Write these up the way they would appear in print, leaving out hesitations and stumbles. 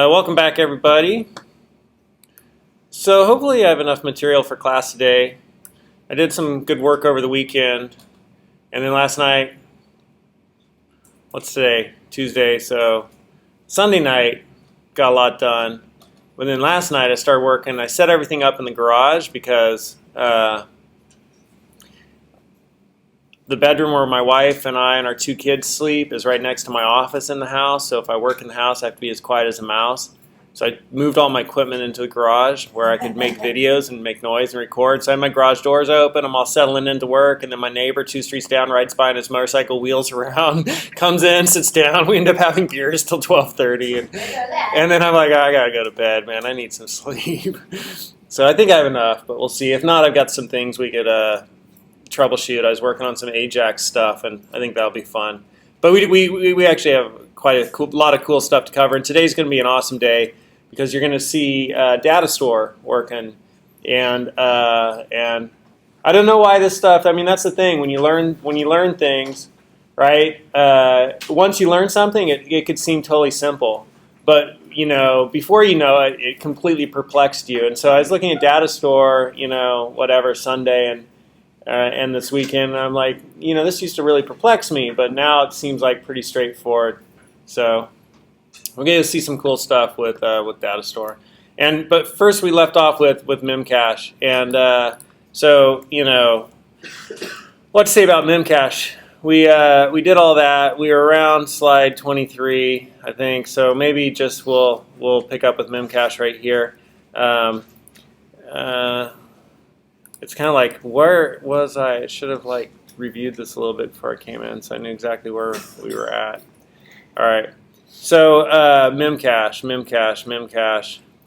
Welcome back, everybody. So hopefully I have enough material for class today. I did some good work over the weekend, and then last night, what's today? Tuesday, so Sunday night, got a lot done. But then last night I started working. I set everything up in the garage because the bedroom where my wife and I and our two kids sleep is right next to my office in the house. So if I work in the house, I have to be as quiet as a mouse. So I moved all my equipment into the garage where I could make videos and make noise and record. So I had my garage doors open. I'm all settling into work. And then my neighbor 2 streets down rides by on his motorcycle, wheels around, comes in, sits down. We end up having beers till 12:30. And then I'm like, I got to go to bed, man. I need some sleep. So I think I have enough, but we'll see. If not, I've got some things we could troubleshoot. I was working on some Ajax stuff, and I think that'll be fun. But we actually have quite a lot of cool stuff to cover, and today's going to be an awesome day because you're going to see data store working, and I don't know why this stuff. I mean, that's the thing when you learn things, right? Once you learn something, it could seem totally simple, but before you know it, it completely perplexed you. And so I was looking at data store, whatever Sunday and this weekend, and I'm like, this used to really perplex me, but now it seems like pretty straightforward. So we're going to see some cool stuff with data store. But first we left off with memcache, and so what to say about memcache? We did all that. We were around slide 23, I think. So maybe just we'll pick up with memcache right here. It's kind of like, where was I? I should have reviewed this a little bit before I came in, so I knew exactly where we were at. All right. So memcache.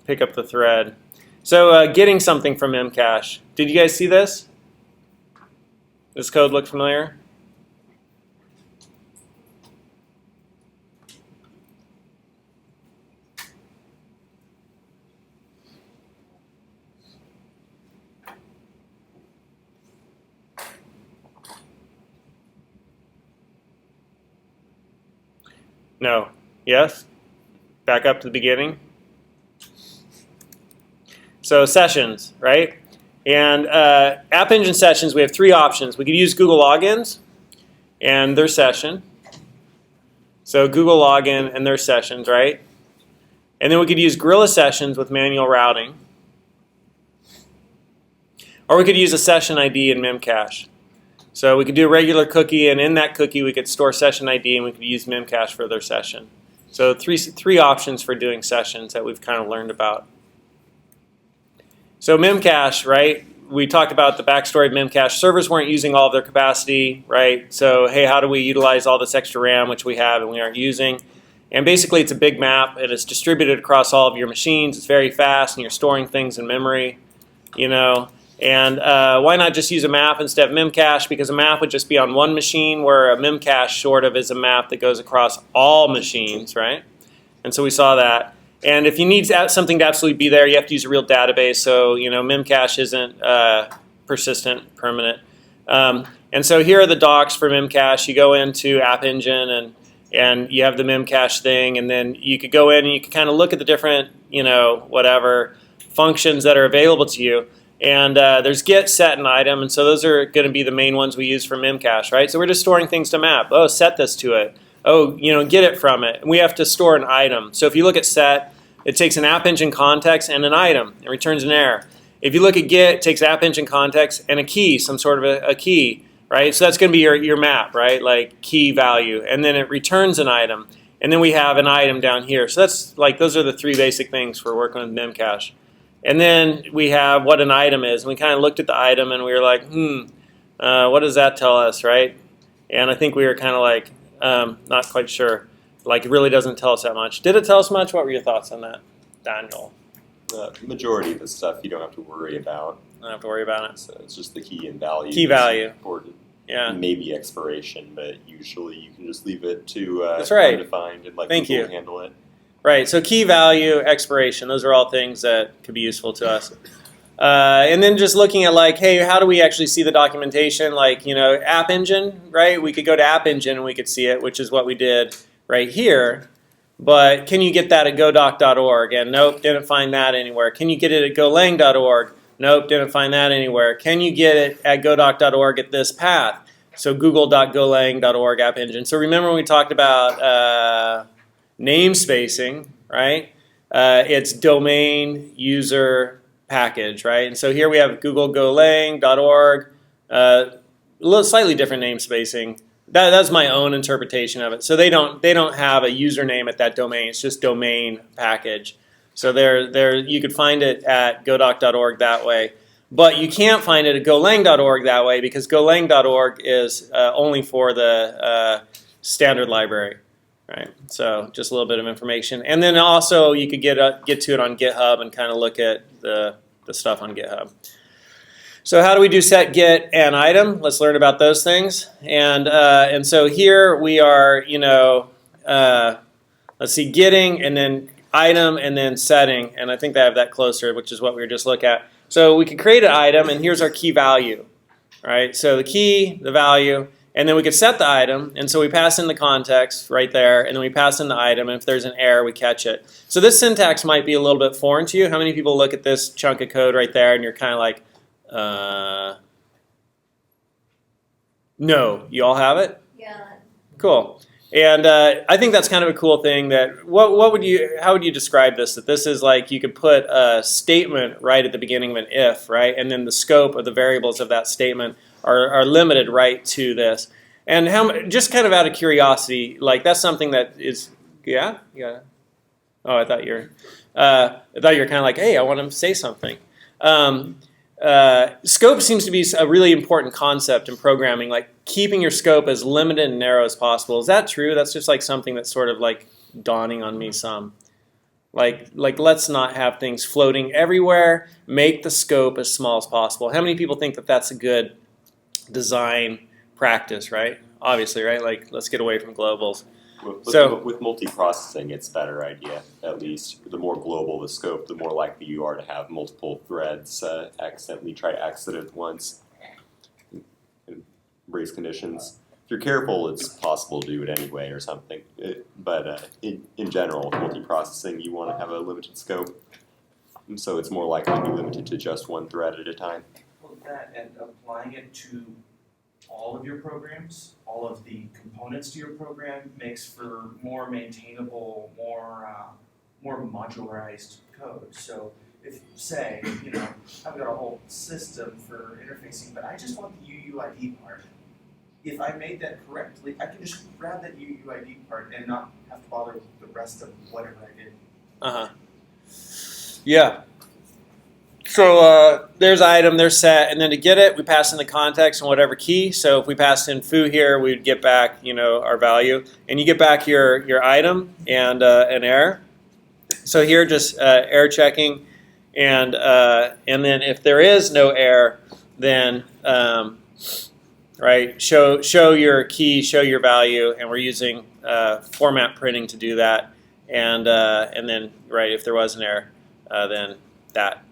Pick up the thread. So getting something from memcache. Did you guys see this? This code look familiar? No. Yes? Back up to the beginning. So sessions, right? And App Engine sessions, we have 3 options. We could use Google logins and their session. So Google login and their sessions, right? And then we could use Gorilla sessions with manual routing. Or we could use a session ID in memcache. So we could do a regular cookie, and in that cookie we could store session ID, and we could use memcache for their session. So three options for doing sessions that we've kind of learned about. So memcache, right? We talked about the backstory of memcache. Servers weren't using all of their capacity, right? So hey, how do we utilize all this extra RAM which we have and we aren't using? And basically it's a big map, and it's distributed across all of your machines. It's very fast, and you're storing things in memory, And why not just use a map instead of memcache? Because a map would just be on one machine, where a memcache sort of is a map that goes across all machines, right? And so we saw that. And if you need something to absolutely be there, you have to use a real database. So memcache isn't persistent, permanent. And so here are the docs for memcache. You go into App Engine, and you have the memcache thing, and then you could go in and you could kind of look at the different whatever functions that are available to you. And there's get, set, and item, and so those are going to be the main ones we use for memcache, right? So we're just storing things to map. Oh, set this to it. Oh, get it from it. And we have to store an item. So if you look at set, it takes an App Engine context and an item. It returns an error. If you look at get, it takes App Engine context and a key, some sort of a key, right? So that's going to be your map, right? Like key value. And then it returns an item. And then we have an item down here. So that's those are the 3 basic things for working with memcache. And then we have what an item is. And we kind of looked at the item and we were like, what does that tell us, right? And I think we were kind of not quite sure. It really doesn't tell us that much. Did it tell us much? What were your thoughts on that, Daniel? The majority of the stuff you don't have to worry about. Don't have to worry about it. So it's just the key and value. Key value. Or yeah. Maybe expiration, but usually you can just leave it to That's right. undefined and Thank Google you. handle it. Right, so key value, expiration, those are all things that could be useful to us. And then just looking at hey, how do we actually see the documentation? App Engine, right? We could go to App Engine and we could see it, which is what we did right here. But can you get that at godoc.org? And nope, didn't find that anywhere. Can you get it at golang.org? Nope, didn't find that anywhere. Can you get it at godoc.org at this path? So google.golang.org App Engine. So remember when we talked about namespacing, right? It's domain user package, right? And so here we have googlegolang.org, a little slightly different namespacing. That's my own interpretation of it. So they don't have a username at that domain. It's just domain package. So you could find it at godoc.org that way. But you can't find it at golang.org that way because golang.org is only for the standard library. Right. So just a little bit of information. And then also you could get to it on GitHub and kind of look at the stuff on GitHub. So how do we do set, get, and item? Let's learn about those things. And so here we are, let's see, getting and then item and then setting. And I think I have that closer, which is what we were just looking at. So we could create an item, and here's our key value. Right? So the key, the value, and then we could set the item. And so we pass in the context right there, and then we pass in the item. And if there's an error, we catch it. So this syntax might be a little bit foreign to you. How many people look at this chunk of code right there, and you're kind of like, no, you all have it? Yeah. Cool. And I think that's kind of a cool thing. That how would you describe this? That this is like you could put a statement right at the beginning of an if, right? And then the scope of the variables of that statement are limited right to this. And just kind of out of curiosity, like that's something that is, yeah. Oh, I thought you're kind of like, hey, I want to say something. Scope seems to be a really important concept in programming, like keeping your scope as limited and narrow as possible. Is that true? That's just like something that's sort of like dawning on me some. Like let's not have things floating everywhere. Make the scope as small as possible. How many people think that that's a good design practice, right? Obviously, right? Like let's get away from globals. With multiprocessing, it's a better idea, at least. The more global the scope, the more likely you are to have multiple threads accidentally try to exit at once and raise conditions. If you're careful, it's possible to do it anyway or something. But in general, with multiprocessing, you want to have a limited scope. And so it's more likely to be limited to just one thread at a time. Well, that and applying it to all of your programs, all of the components to your program makes for more maintainable, more modularized code. So if, say, I've got a whole system for interfacing, but I just want the UUID part. If I made that correctly, I can just grab that UUID part and not have to bother with the rest of whatever I did. Yeah. So there's item, there's set, and then to get it, we pass in the context and whatever key. So if we passed in foo here, we'd get back, our value, and you get back your item and an error. So here, just error checking, and then if there is no error, then right, show your key, show your value, and we're using format printing to do that, and then right, if there was an error, then that.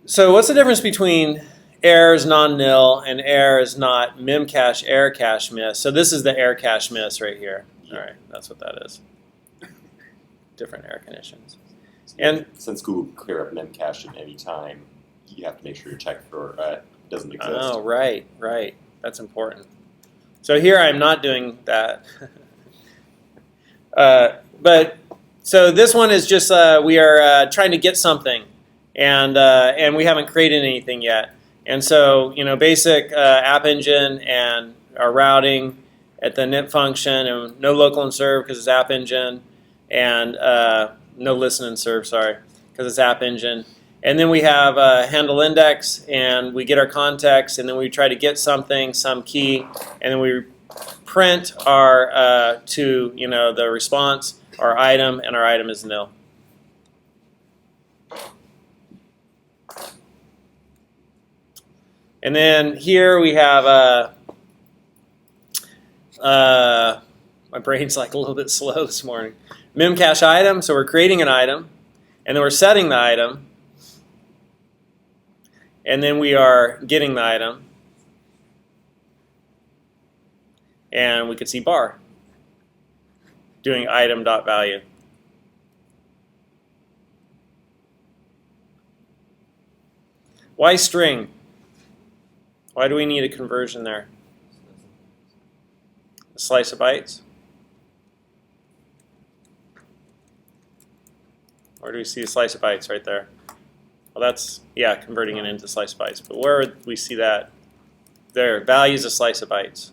So what's the difference between error is non-nil and error is not memcache error cache miss? So this is the error cache miss right here. All right, that's what that is. Different error conditions. And since Google can clear up memcache at any time, you have to make sure you check for doesn't exist. Oh, right. That's important. So here I'm not doing that. But so this one is just we are trying to get something. And we haven't created anything yet. And so, basic App Engine and our routing at the init function, and no local and serve because it's App Engine, and no listen and serve, sorry, because it's App Engine. And then we have handle index, and we get our context, and then we try to get something, some key, and then we print our to the response, our item, and our item is nil. And then here we have, my brain's like a little bit slow this morning. Memcache item, so we're creating an item, and then we're setting the item, and then we are getting the item, and we could see bar. doing item.value. Why string? Why do we need a conversion there? A slice of bytes? Where do we see a slice of bytes right there? Well, that's, yeah, converting it into slice of bytes. But where would we see that? There, value is a slice of bytes.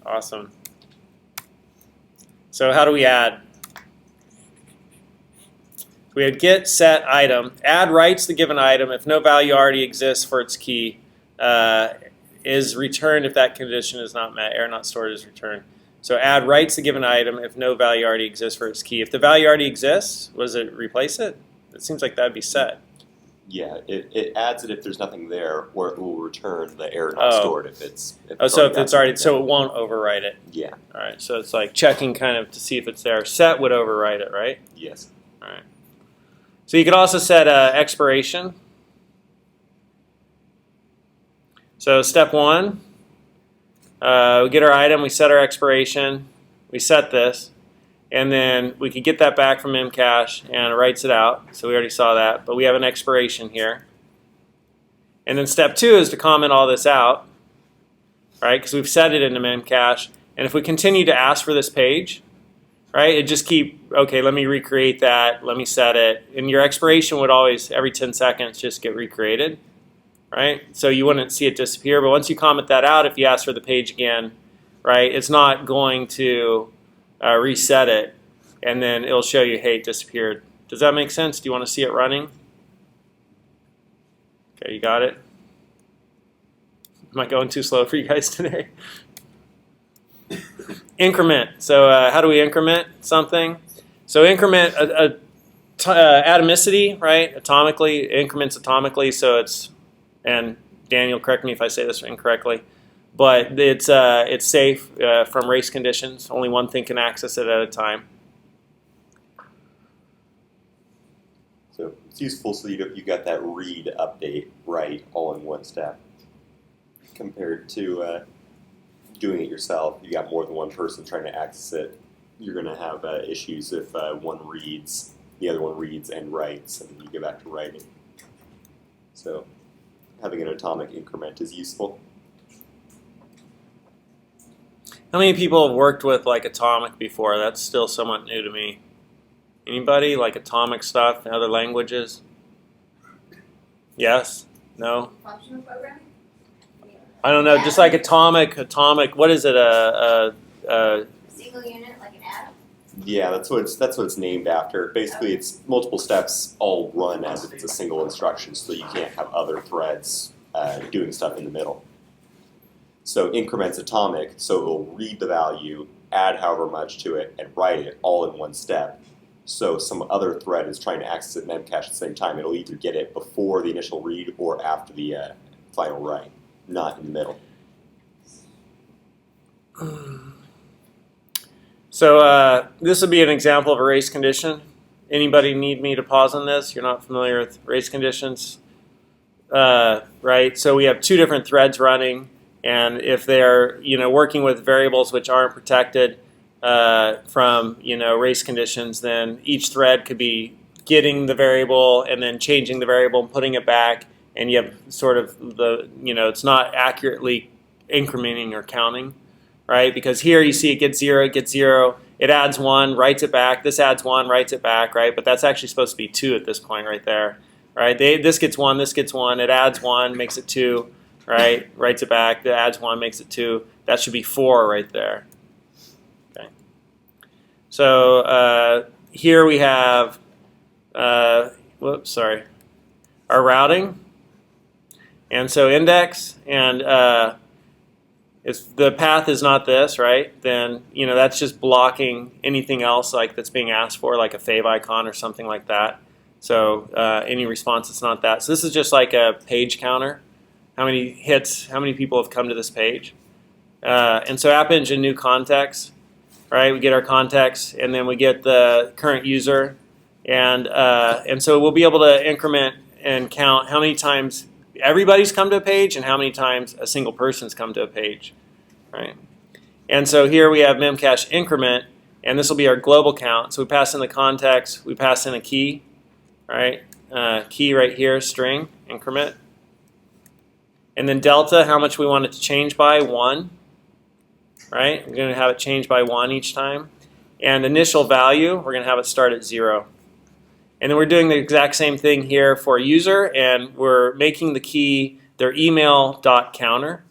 Awesome. So how do we add? We had get set item. Add writes the given item if no value already exists for its key. Is returned if that condition is not met. Error not stored is returned. So add writes the given item if no value already exists for its key. If the value already exists, was it replace it? It seems like that'd be set. Yeah, it adds it if there's nothing there, or it will return the error not stored if it's. So if it's already, so it won't overwrite it. Yeah. All right. So it's like checking kind of to see if it's there. Set would overwrite it, right? Yes. All right. So you could also set expiration. So step one, we get our item, we set our expiration, we set this, and then we could get that back from memcache and it writes it out. So we already saw that, but we have an expiration here. And then step two is to comment all this out, right? Because we've set it into memcache. And if we continue to ask for this page, right, it just okay, let me recreate that, let me set it. And your expiration would always, every 10 seconds, just get recreated, right? So you wouldn't see it disappear. But once you comment that out, if you ask for the page again, right, it's not going to reset it. And then it'll show you, hey, it disappeared. Does that make sense? Do you want to see it running? Okay, you got it? Am I going too slow for you guys today? Increment. So how do we increment something? So increment atomicity, right? Atomically, increments atomically. So it's, and Daniel, correct me if I say this incorrectly, but it's safe from race conditions. Only one thing can access it at a time. So it's useful so you got that read, update, write all in one step, compared to doing it yourself. You got more than one person trying to access it. You're going to have issues if one reads, the other one reads and writes, and you go back to writing. So having an atomic increment is useful. How many people have worked with like atomic before? That's still somewhat new to me. Anybody like atomic stuff in other languages? Yes? No? Functional programming? I don't know. Just like atomic. What is it? Single unit, like an atom? Yeah, that's what it's named after. Basically, it's multiple steps all run as if it's a single instruction, so you can't have other threads doing stuff in the middle. So increments atomic, so it will read the value, add however much to it, and write it all in one step. So some other thread is trying to access it memcache at the same time. It'll either get it before the initial read or after the final write, not in the middle. So this would be an example of a race condition. Anybody need me to pause on this? You're not familiar with race conditions, right? So we have two different threads running, and if they're working with variables which aren't protected from race conditions, then each thread could be getting the variable and then changing the variable and putting it back, and you have sort of it's not accurately incrementing or counting, right? Because here you see it gets zero, it adds 1, writes it back, this adds 1, writes it back, right? But that's actually supposed to be 2 at this point right there, right? This gets 1, this gets 1, it adds 1, makes it 2, right? Writes it back, that adds 1, makes it 2. That should be 4 right there. Okay. So here we have, our routing. And so index, and if the path is not this, right, then that's just blocking anything else like that's being asked for, like a fav icon or something like that. So any response that's not that. So this is just like a page counter. How many hits, how many people have come to this page? And so App Engine new context, right? We get our context, and then we get the current user, and so we'll be able to increment and count how many times everybody's come to a page and how many times a single person's come to a page, right? And so here we have memcache increment, and this will be our global count. So we pass in the context, we pass in a key, right? Key right here, string, increment. And then delta, how much we want it to change by, 1, right? We're going to have it change by 1 each time. And initial value, we're going to have it start at 0. And then we're doing the exact same thing here for a user, and we're making the key their email.counter.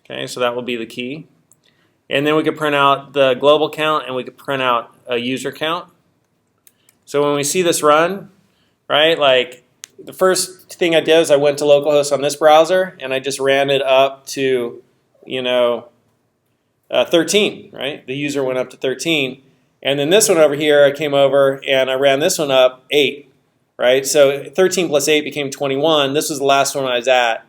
Okay, so that will be the key. And then we could print out the global count, and we could print out a user count. So when we see this run, right, like the first thing I did is I went to localhost on this browser, and I just ran it up to, 13, right? The user went up to 13. And then this one over here, I came over, and I ran this one up 8, right? So 13 plus 8 became 21. This was the last one I was at,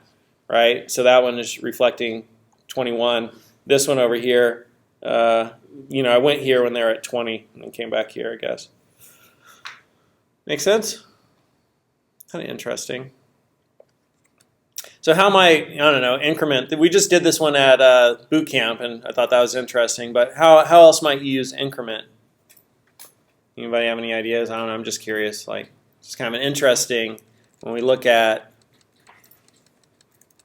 right? So that one is reflecting 21. This one over here, I went here when they were at 20 and then came back here, I guess. Make sense? Kind of interesting. So how am I don't know, increment? We just did this one at boot camp, and I thought that was interesting. But how else might you use increment? Anybody have any ideas? I don't know. I'm just curious. Like, it's kind of interesting when we look at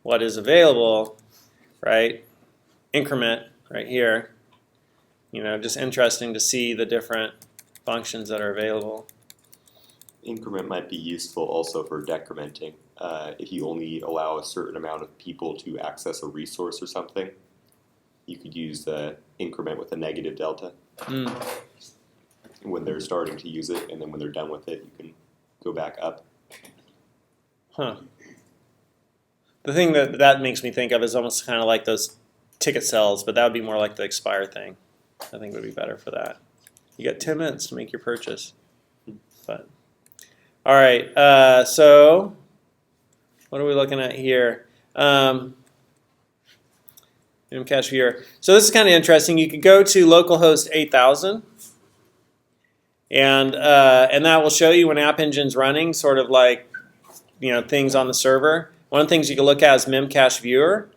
what is available, right? Increment right here. Just interesting to see the different functions that are available. Increment might be useful also for decrementing. If you only allow a certain amount of people to access a resource or something, you could use the increment with a negative delta. When they're starting to use it, and then when they're done with it, you can go back up. Huh. The thing that makes me think of is almost kind of like those ticket cells, but that would be more like the expire thing. I think would be better for that. You got 10 minutes to make your purchase. But all right, so what are we looking at here? Memcache viewer. So this is kind of interesting. You could go to localhost 8000, and that will show you when App Engine's running, sort of like things on the server. One of the things you can look at is memcache viewer.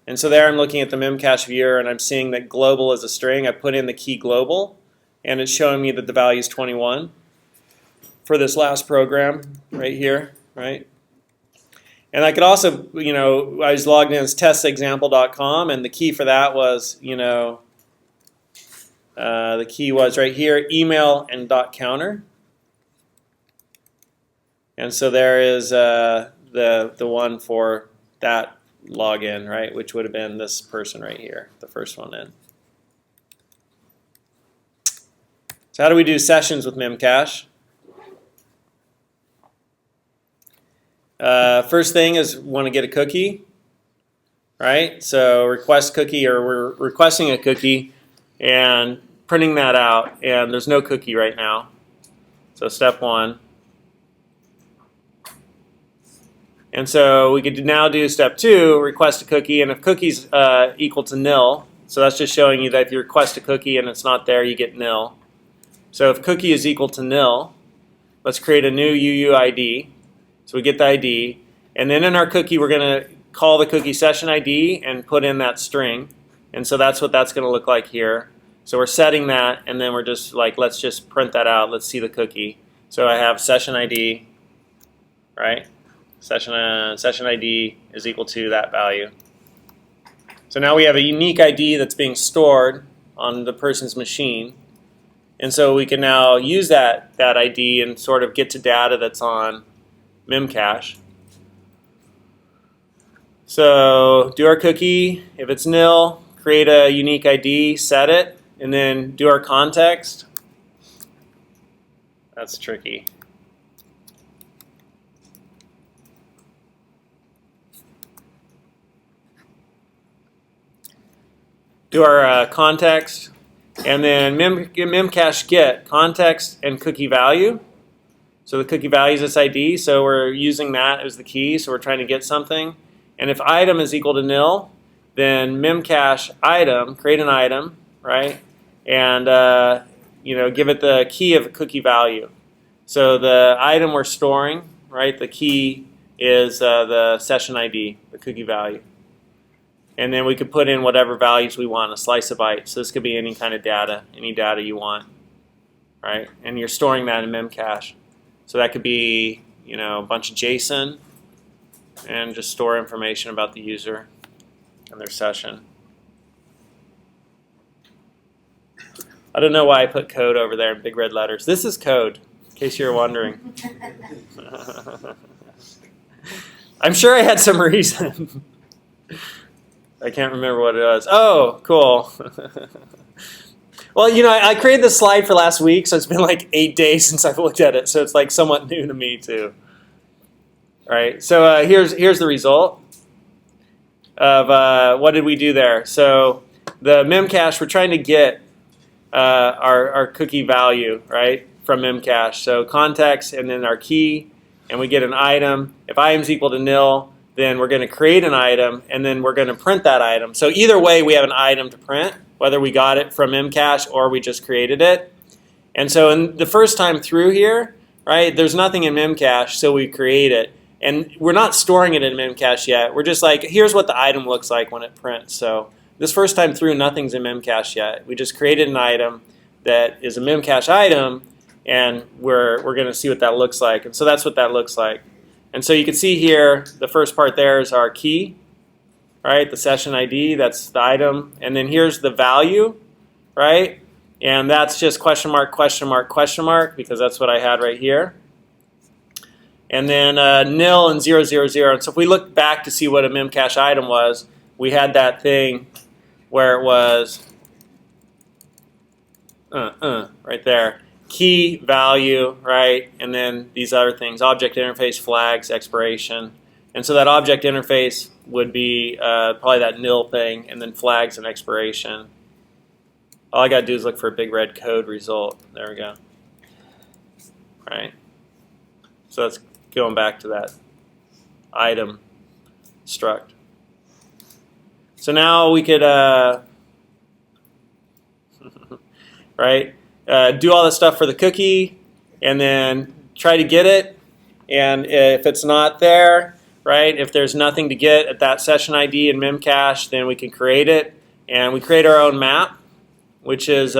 And so there I'm looking at the memcache viewer, and I'm seeing that global is a string. I put in the key global, and it's showing me that the value is 21 for this last program right here, right? And I could also, I was logged in as testexample.com, and the key for that was, the key was right here, email and .counter. And so there is the one for that login, right, which would have been this person right here, the first one in. So how do we do sessions with memcache? First thing is we want to get a cookie, right? So request cookie, or we're requesting a cookie and printing that out, and there's no cookie right now. So step 1. And so we could now do step 2, request a cookie, and if cookie's equal to nil, so that's just showing you that if you request a cookie and it's not there, you get nil. So if cookie is equal to nil, let's create a new UUID. So we get the ID, and then in our cookie we're going to call the cookie session ID and put in that string, and so that's what that's going to look like here. So we're setting that, and then we're just like, let's just print that out. Let's see the cookie. So I have session ID, right? Session ID is equal to that value. So now we have a unique ID that's being stored on the person's machine, and so we can now use that ID and sort of get to data that's on memcache. So do our cookie. If it's nil, create a unique ID, set it, and then do our context. That's tricky. Do our context, and then memcache get context and cookie value. So the cookie value is this ID, so we're using that as the key, so we're trying to get something. And if item is equal to nil, then memcache item, create an item, right? And give it the key of a cookie value. So the item we're storing, right, the key is the session ID, the cookie value. And then we could put in whatever values we want, a slice of byte. So this could be any kind of data, any data you want, right? And you're storing that in memcache. So that could be, a bunch of JSON, and just store information about the user and their session. I don't know why I put code over there in big red letters. This is code, in case you're wondering. I'm sure I had some reason. I can't remember what it was. Oh, cool. Well, I created this slide for last week, so it's been like 8 days since I've looked at it, so it's like somewhat new to me too. All right, so here's the result of what did we do there. So the memcache, we're trying to get our cookie value, right, from memcache. So context and then our key, and we get an item. If item is equal to nil, then we're going to create an item, and then we're going to print that item. So either way, we have an item to print, whether we got it from memcache or we just created it. And so in the first time through here, right, there's nothing in memcache, so we create it. And we're not storing it in memcache yet. We're just like, here's what the item looks like when it prints. So this first time through, nothing's in memcache yet. We just created an item that is a memcache item, and we're going to see what that looks like. And so that's what that looks like. And so you can see here, the first part there is our key, right? The session ID, that's the item. And then here's the value, right? And that's just question mark, question mark, question mark, because that's what I had right here. And then nil and 0, 0, 0. And so if we look back to see what a memcache item was, we had that thing where it was right there. Key, value, right? And then these other things, object interface, flags, expiration. And so that object interface would be probably that nil thing, and then flags and expiration. All I got to do is look for a big red code result. There we go. Right? So that's going back to that item struct. So now we could, right? Do all this stuff for the cookie, and then try to get it. And if it's not there, right? If there's nothing to get at that session ID in memcache, then we can create it, and we create our own map, which is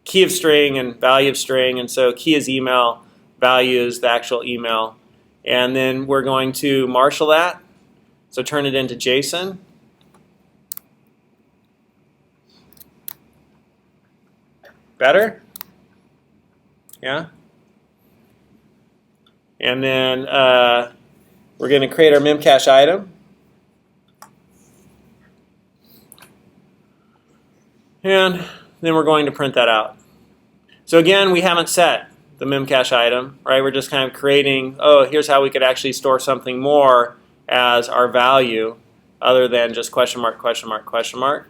key of string and value of string. And so key is email, value is the actual email, and then we're going to marshal that. So turn it into JSON. Better? Yeah? And then we're going to create our memcache item. And then we're going to print that out. So again, we haven't set the memcache item, right? We're just kind of creating, here's how we could actually store something more as our value other than just question mark, question mark, question mark.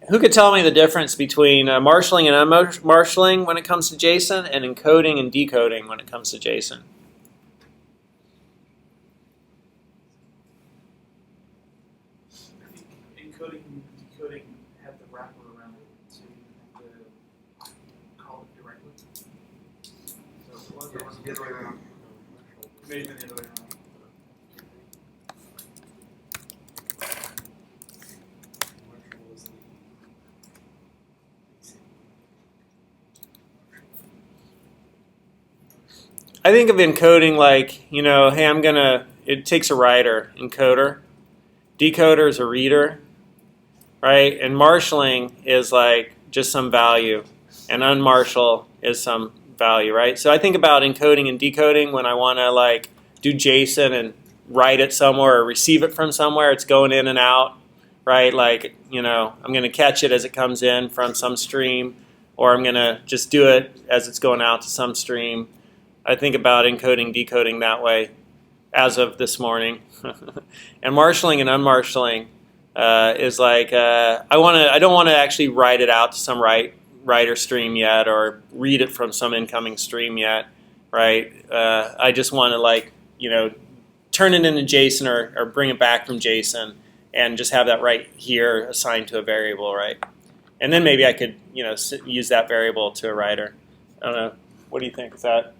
Who could tell me the difference between marshalling and unmarshalling when it comes to JSON, and encoding and decoding when it comes to JSON? I think encoding and decoding have the wrapper around it, so you have to call it directly. So if it was the other way around. Maybe the other way around. I think of encoding like, hey, it takes a writer, encoder. Decoder is a reader, right? And marshalling is like just some value, and unmarshal is some value, right? So I think about encoding and decoding when I want to like do JSON and write it somewhere or receive it from somewhere. It's going in and out, right? Like, I'm going to catch it as it comes in from some stream, or I'm going to just do it as it's going out to some stream. I think about encoding, decoding that way as of this morning. And marshalling and unmarshalling is like, I don't want to actually write it out to some writer stream yet, or read it from some incoming stream yet, right? I just want to turn it into JSON or bring it back from JSON and just have that right here assigned to a variable, right? And then maybe I could, use that variable to a writer. I don't know. What do you think? Is that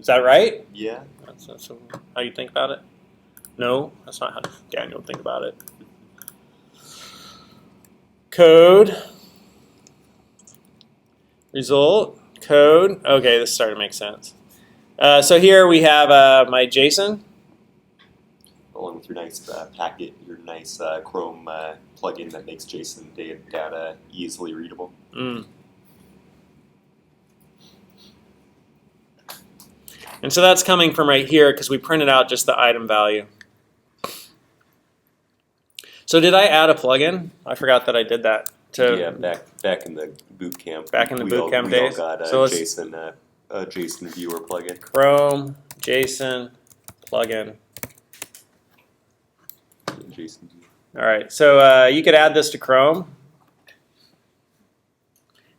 Is that right? Yeah. That's how you think about it? No, that's not how Daniel would think about it. Code. Result. Code. Okay, this is starting to make sense. So here we have my JSON. Along with your nice packet, your nice Chrome plugin that makes JSON data easily readable. Mm. And so that's coming from right here because we printed out just the item value. So did I add a plugin? I forgot that I did that. Yeah, back in the boot camp. Back in the boot camp we all days. got a So let's- JSON viewer plugin. Chrome JSON plugin. JSON viewer. All right, so you could add this to Chrome,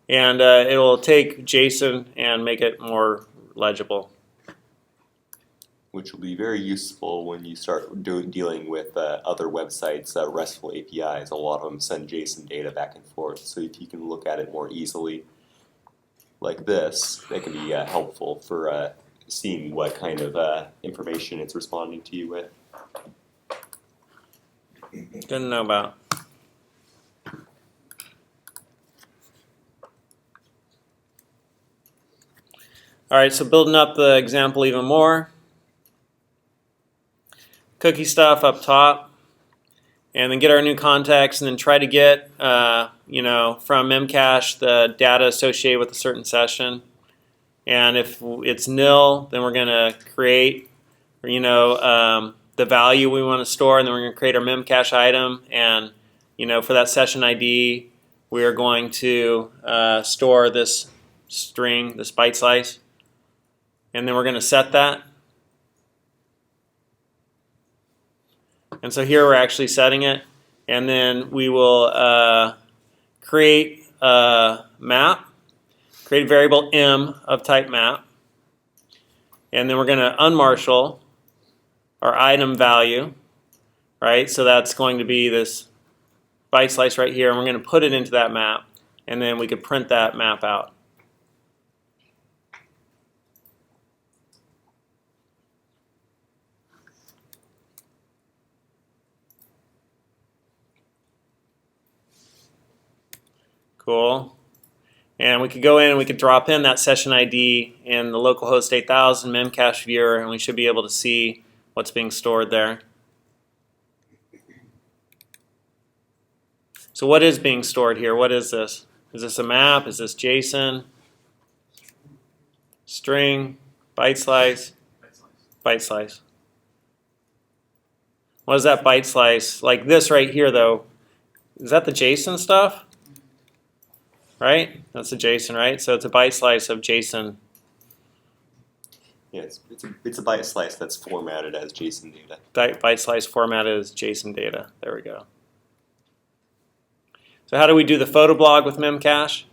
and it will take JSON and make it more legible. Which will be very useful when you start dealing with other websites, RESTful APIs. A lot of them send JSON data back and forth, so if you can look at it more easily, like this, that can be helpful for seeing what kind of information it's responding to you with. Didn't know about. All right, so building up the example even more. Cookie stuff up top, and then get our new context, and then try to get, from memcache the data associated with a certain session. And if it's nil, then we're going to create, the value we want to store, and then we're going to create our memcache item. And, for that session ID, we are going to store this string, this byte slice, and then we're going to set that. And so here we're actually setting it, and then we will create a map, create a variable m of type map, and then we're going to unmarshal our item value, right? So that's going to be this byte slice right here, and we're going to put it into that map, and then we could print that map out. Cool. And we could go in and we could drop in that session ID in the localhost 8000 memcache viewer, and we should be able to see what's being stored there. So what is being stored here? What is this? Is this a map? Is this JSON? String? Byte slice? Byte slice. What is that byte slice? Like this right here, though. Is that the JSON stuff? Right? That's a JSON, right? So it's a byte slice of JSON. Yeah, it's a byte slice that's formatted as JSON data. Byte slice formatted as JSON data. There we go. So how do we do the photoblog with memcache?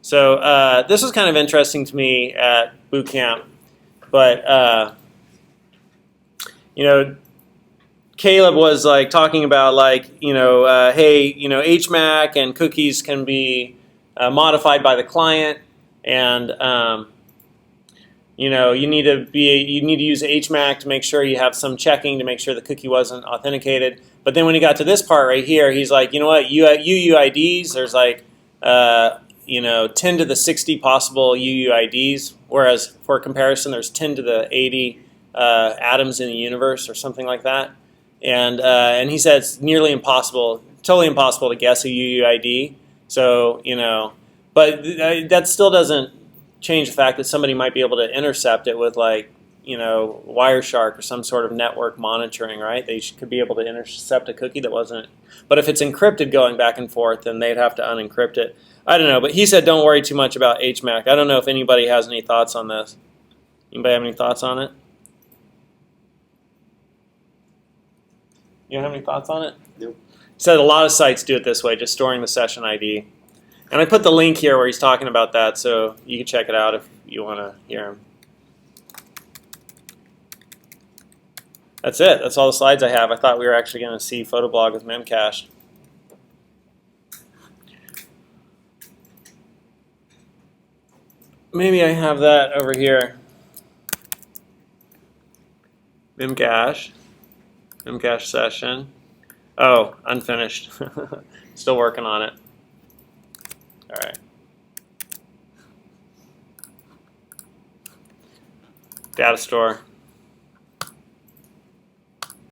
So this was kind of interesting to me at boot camp, but Caleb was like talking about hey, HMAC and cookies can be modified by the client, and you need to use HMAC to make sure you have some checking to make sure the cookie wasn't authenticated. But then when he got to this part right here, he's like, you know what, UUIDs, there's 10 to the 60 possible UUIDs, whereas for comparison, there's 10 to the 80 atoms in the universe or something like that. And he said it's nearly impossible, totally impossible to guess a UUID. So, but that still doesn't change the fact that somebody might be able to intercept it with Wireshark or some sort of network monitoring, right? They could be able to intercept a cookie that wasn't. But if it's encrypted going back and forth, then they'd have to unencrypt it. I don't know, but he said don't worry too much about HMAC. I don't know if anybody has any thoughts on this. Anybody have any thoughts on it? You don't have any thoughts on it? Nope. He said a lot of sites do it this way, just storing the session ID. And I put the link here where he's talking about that, so you can check it out if you want to hear him. That's it. That's all the slides I have. I thought we were actually going to see photoblog with memcache. maybe I have that over here. Memcache session. Oh, unfinished. Still working on it. All right. Data store.